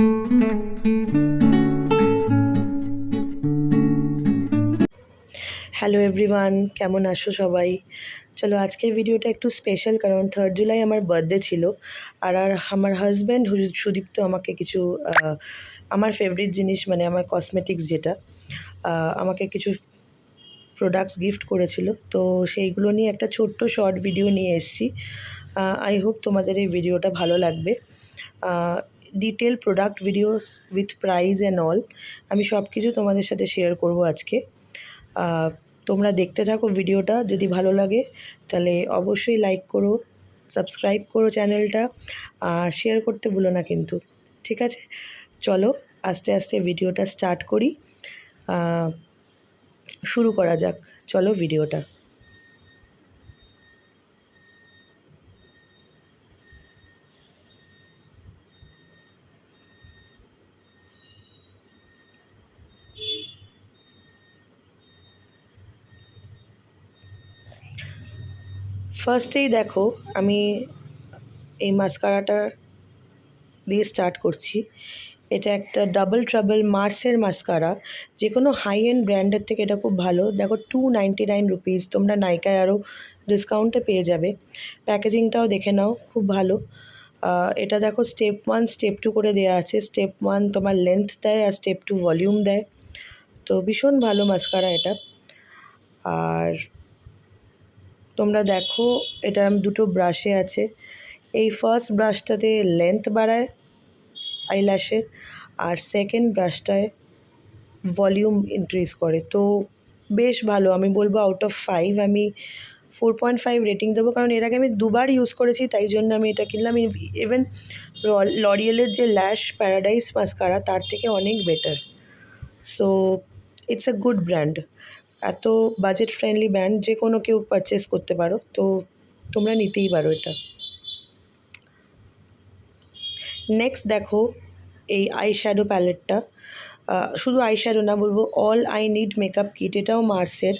Hello everyone, কেমন আছো সবাই? চলো আজকের ভিডিওটা একটু স্পেশাল, কারণ 3rd জুলাই আমার বার্থডে ছিল। আর আমার হাজব্যান্ড সুদীপ্ত আমাকে কিছু আমার ফেভারিট জিনিস, মানে আমার কসমেটিক্স যেটা, আমাকে কিছু প্রোডাক্টস গিফট করেছিল। তো সেইগুলো নিয়ে একটা ছোট্ট শর্ট ভিডিও নিয়ে এসেছি। আই হোপ তোমাদের এই ভিডিওটা ভালো লাগবে। Detail product videos with price and all আমি সব কিছু তোমাদের সাথে শেয়ার করব আজকে। তোমরা দেখতে থাকো ভিডিওটা। যদি ভালো লাগে তাহলে অবশ্যই লাইক করো, সাবস্ক্রাইব করো চ্যানেলটা, আর শেয়ার করতে ভুলো না কিন্তু। ঠিক আছে, চলো আস্তে আস্তে ভিডিওটা স্টার্ট করি। শুরু করা যাক, চলো ভিডিওটা। ফার্স্টেই দেখো, আমি এই মাস্কারাটা দিয়ে স্টার্ট করছি। এটা একটা ডাবল ট্রাবল মার্সের মাস্কারা। যে কোনো হাই এন্ড ব্র্যান্ডের থেকে এটা খুব ভালো। দেখো 299 রুপিস, তোমরা নাইকায় আরও ডিসকাউন্টে পেয়ে যাবে। প্যাকেজিংটাও দেখে নাও, খুব ভালো। এটা দেখো স্টেপ 1 স্টেপ 2 করে দেওয়া আছে। স্টেপ 1 তোমার লেন্থ দেয়, আর স্টেপ 2 ভলিউম দেয়। তো ভীষণ ভালো মাস্কারা এটা। আর তোমরা দেখো, এটা দুটো ব্রাশে আছে। এই ফার্স্ট ব্রাশটাতে লেন্থ বাড়ায় আইল্যাশের, আর সেকেন্ড ব্রাশটায় ভলিউম ইনক্রিজ করে। তো বেশ ভালো, আমি বলবো আউট অফ 5 আমি 4.5 রেটিং দেবো। কারণ এর আগে আমি দুবার ইউজ করেছি, তাই জন্য আমি এটা কিনলাম। ইভেন লরিয়েলের যে ল্যাশ প্যারাডাইস মাস্কারা তার থেকে অনেক better. So it's a good brand. এত বাজেট ফ্রেন্ডলি ব্র্যান্ড, যে কোনো কেউ পারচেস করতে পারো, তো তোমরা নিতেই পারো এটা। নেক্সট দেখো এই আই শ্যাডো প্যালেটটা। শুধু আই শ্যাডো না, বলবো all I need makeup kit. এটাও মার্সের।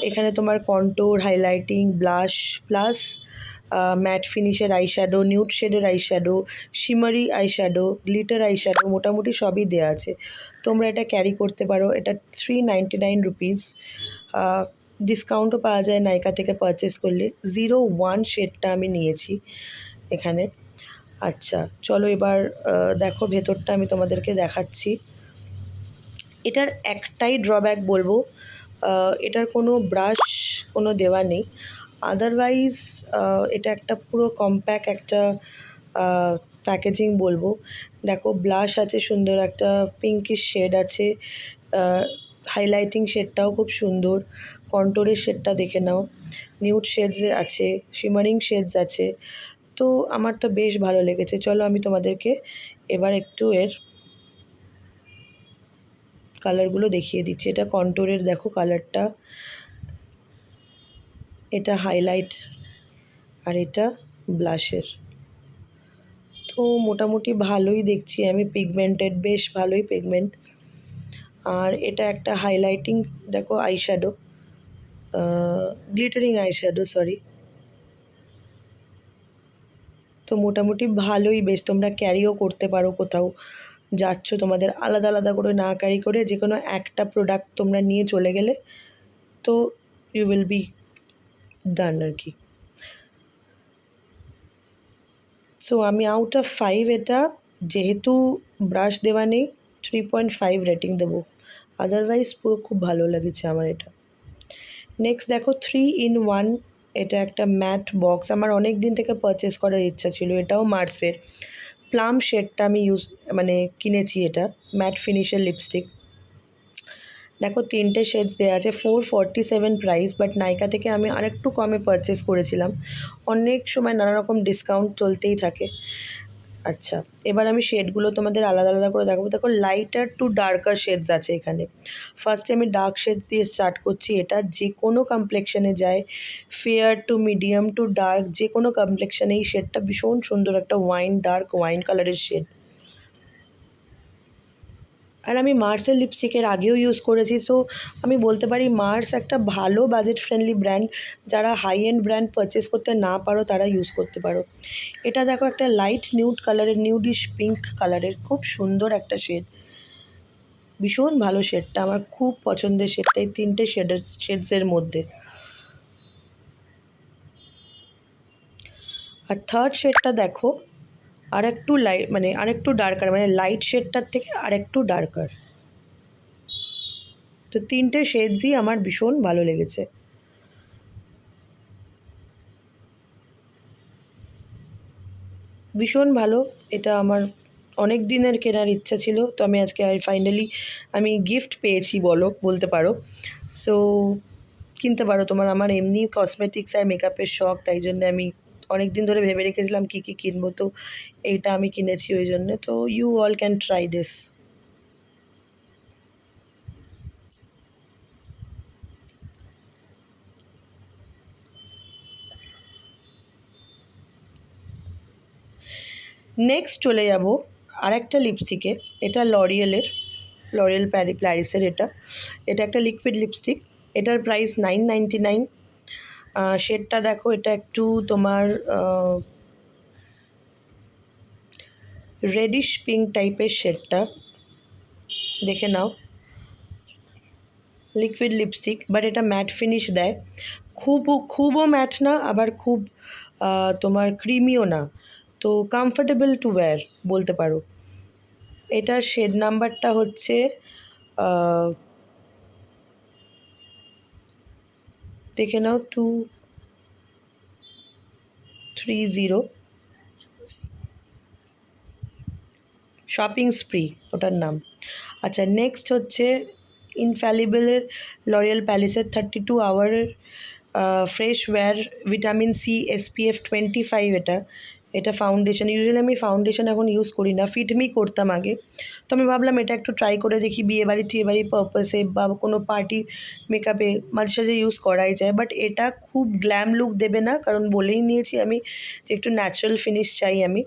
এখানে তোমার contour, highlighting, blush, plus matte ফিনিশের আই শ্যাডো, নিউড শেডের eye shadow, shimmery eye shadow, glitter eye shadow, মোটামুটি সবই দেওয়া আছে। তোমরা এটা ক্যারি করতে পারো। এটা 399 রুপিস। ডিসকাউন্টও পাওয়া যায় নাইকা থেকে পারচেস করলে। 01 শেডটা আমি নিয়েছি এখানে। আচ্ছা চলো এবার দেখো ভেতরটা আমি তোমাদেরকে দেখাচ্ছি। এটার একটাই ড্রব্যাক বলবো, এটার কোনো ব্রাশ কোনো দেওয়া নেই। আদারওয়াইজ এটা একটা পুরো কম্প্যাক্ট একটা প্যাকেজিং বলবো। দেখো ব্লাশ আছে সুন্দর, একটা পিঙ্কিশ শেড আছে। হাইলাইটিং শেডটাও খুব সুন্দর। কন্ট্যুরের শেডটা দেখে নাও, নিউড শেডস আছে, শিমারিং শেডস আছে। তো আমার তো বেশ ভালো লেগেছে। চলো আমি তোমাদেরকে এবার একটু এর কালারগুলো দেখিয়ে দিচ্ছি। এটা কন্ট্যুরের, দেখো কালারটা, এটা হাইলাইট, আর এটা ব্লাশের। তো মোটামুটি ভালোই দেখছি আমি, পিগমেন্টেড, বেশ ভালোই পিগমেন্ট। আর এটা একটা হাইলাইটিং, দেখো আইশ্যাডো, গ্লিটারিং আইশ্যাডো, সরি। তো মোটামুটি ভালোই, বেশ তোমরা ক্যারিও করতে পারো, কোথাও যাচ্ছ তোমাদের আলাদা আলাদা করে না ক্যারি করে যে কোনো একটা প্রোডাক্ট তোমরা নিয়ে চলে গেলে তো ইউ উইল বি ডান আর কি। সো আমি আউট অফ 5 এটা, যেহেতু ব্রাশ দেওয়া নেই, 3.5 রেটিং দেবো। আদারওয়াইজ পুরো খুব ভালো লেগেছে আমার এটা। নেক্সট দেখো 3-in-1, এটা একটা ম্যাট বক্স। আমার অনেক দিন থেকে পারচেস করার ইচ্ছা ছিল। এটাও মার্সের। প্লাম শেডটা আমি কিনেছি। এটা ম্যাট ফিনিশের লিপস্টিক। দেখো 3টে শেডস দেওয়া আছে। 447 প্রাইস, বাট নাইকা থেকে আমি আরেকটু কমে পারচেস করেছিলাম। অনেক সময় নানা রকম ডিসকাউন্ট চলতেই থাকে। আচ্ছা এবার আমি শেডগুলো তোমাদের আলাদা আলাদা করে দেখাবো। দেখো লাইটার টু ডার্কার শেডস আছে এখানে। ফার্স্টে আমি ডার্ক শেডস দিয়ে স্টার্ট করছি। এটা যে কোনো কমপ্লেক্সানে যায়, fair to medium to dark, যে কোনো কমপ্লেক্সানে এই শেডটা ভীষণ সুন্দর, একটা ডার্ক ওয়াইন কালারের শেড। আর আমি মার্সের লিপস্টিকের আগেও ইউজ করেছি, সো আমি বলতে পারি মার্স একটা ভালো বাজেট ফ্রেন্ডলি ব্র্যান্ড। যারা হাই এন্ড ব্র্যান্ড পারচেস করতে না পারো তারা ইউজ করতে পারো। এটা দেখো একটা লাইট নিউড কালারের, নিউডিশ পিঙ্ক কালারের, খুব সুন্দর একটা শেড, ভীষণ ভালো শেডটা, আমার খুব পছন্দের শেডটা এই তিনটে শেডসের মধ্যে। আর থার্ড শেডটা দেখো আর একটু লাইট, মানে আরেকটু ডার্কার, মানে লাইট শেডটার থেকে আরেকটু ডার্কার। তো তিনটে শেডসই আমার ভীষণ ভালো লেগেছে। ভীষণ ভালো, এটা আমার অনেক দিনের কেনার ইচ্ছা ছিল, তো আমি আজকে ফাইনালি আমি গিফট পেয়েছি বলতে পারো। সো কিনতে পারো তোমার, আমার এমনি কসমেটিক্স আর মেকআপের শখ, তাই জন্য আমি অনেক দিন ধরে ভেবে রেখেছিলাম কী কী কিনবো, তো এইটা আমি কিনেছি ওই জন্য। তো you all can try this. Next চলে যাব আরেকটা লিপস্টিকে। এটা লরিয়েল প্যারিসের। এটা একটা লিকুইড লিপস্টিক। এটার প্রাইস 999। শেডটা দেখো, এটা একটু তোমার রেডিশ পিঙ্ক টাইপের শেডটা, দেখে নাও। লিকুইড লিপস্টিক, বাট এটা ম্যাট ফিনিশ দেয়, খুবও ম্যাট না, আবার খুব তোমার ক্রিমিও না, তো কমফোর্টেবল টু ওয়্যার বলতে পারো। এটার শেড নাম্বারটা হচ্ছে দেখে নাও 230, শপিং স্প্রি ওটার নাম। আচ্ছা, নেক্সট হচ্ছে ইনফ্যালিবলের লরিয়াল প্যালেসের 32 আওয়ারের fresh wear vitamin C SPF 25। এটা ফাউন্ডেশন। ইউজুয়ালি আমি ফাউন্ডেশন এখন ইউজ করি না, ফিটমি করতাম আগে, তো আমি ভাবলাম এটা একটু ট্রাই করে দেখি, বিয়েবাড়ি টিয়েবাড়ি পারপাসে বা কোনো পার্টি মেকআপে মাঝে সাঝে ইউজ করাই যায়। বাট এটা খুব গ্ল্যাম লুক দেবে না, কারণ বলেই নিয়েছি আমি যে একটু ন্যাচারাল ফিনিশ চাই আমি।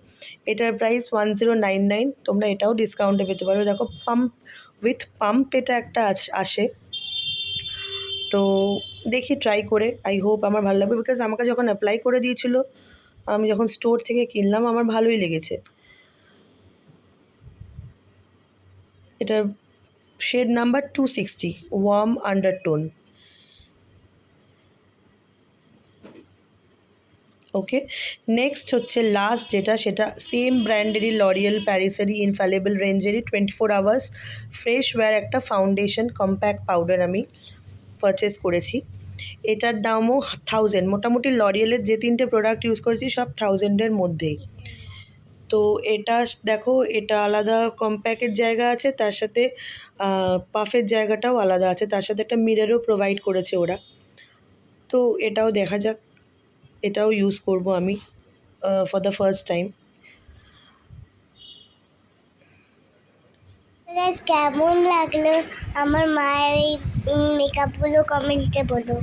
এটার প্রাইস 1099। তোমরা এটাও ডিসকাউন্টে পেতে পারো। দেখো পাম্প এটা একটা আসে, তো দেখি ট্রাই করে, আই হোপ আমার ভালো লাগবে, বিকজ আমাকে যখন অ্যাপ্লাই করে দিয়েছিল, আমি যখন স্টোর থেকে কিনলাম, আমার ভালোই লেগেছে। এটার shade number 260, warm undertone. Okay, next হচ্ছে লাস্ট যেটা, সেটা সেম ব্র্যান্ডেরই লরিয়েল প্যারিসেরই ইনফ্যালিবল রেঞ্জেরই 24 আওয়ার্স ফ্রেশ ওয়্যার একটা ফাউন্ডেশন কম্প্যাক্ট পাউডার আমি পারচেস করেছি। এটার দামও 1000। মোটামুটি লরিয়েলের যে তিনটে প্রোডাক্ট ইউজ করেছি সব 1000-এর মধ্যেই। তো এটা দেখো, এটা আলাদা কম্প্যাক্টের জায়গা আছে, তার সাথে পাফের জায়গাটাও আলাদা আছে, তার সাথে একটা মিররও প্রোভাইড করেছে ওরা। তো এটাও দেখা যাক, এটাও ইউজ করব আমি ফর দ্য ফার্স্ট টাইম। কেমন লাগলো আমার মায়ের এই মেকআপগুলো কমেন্টে বলো।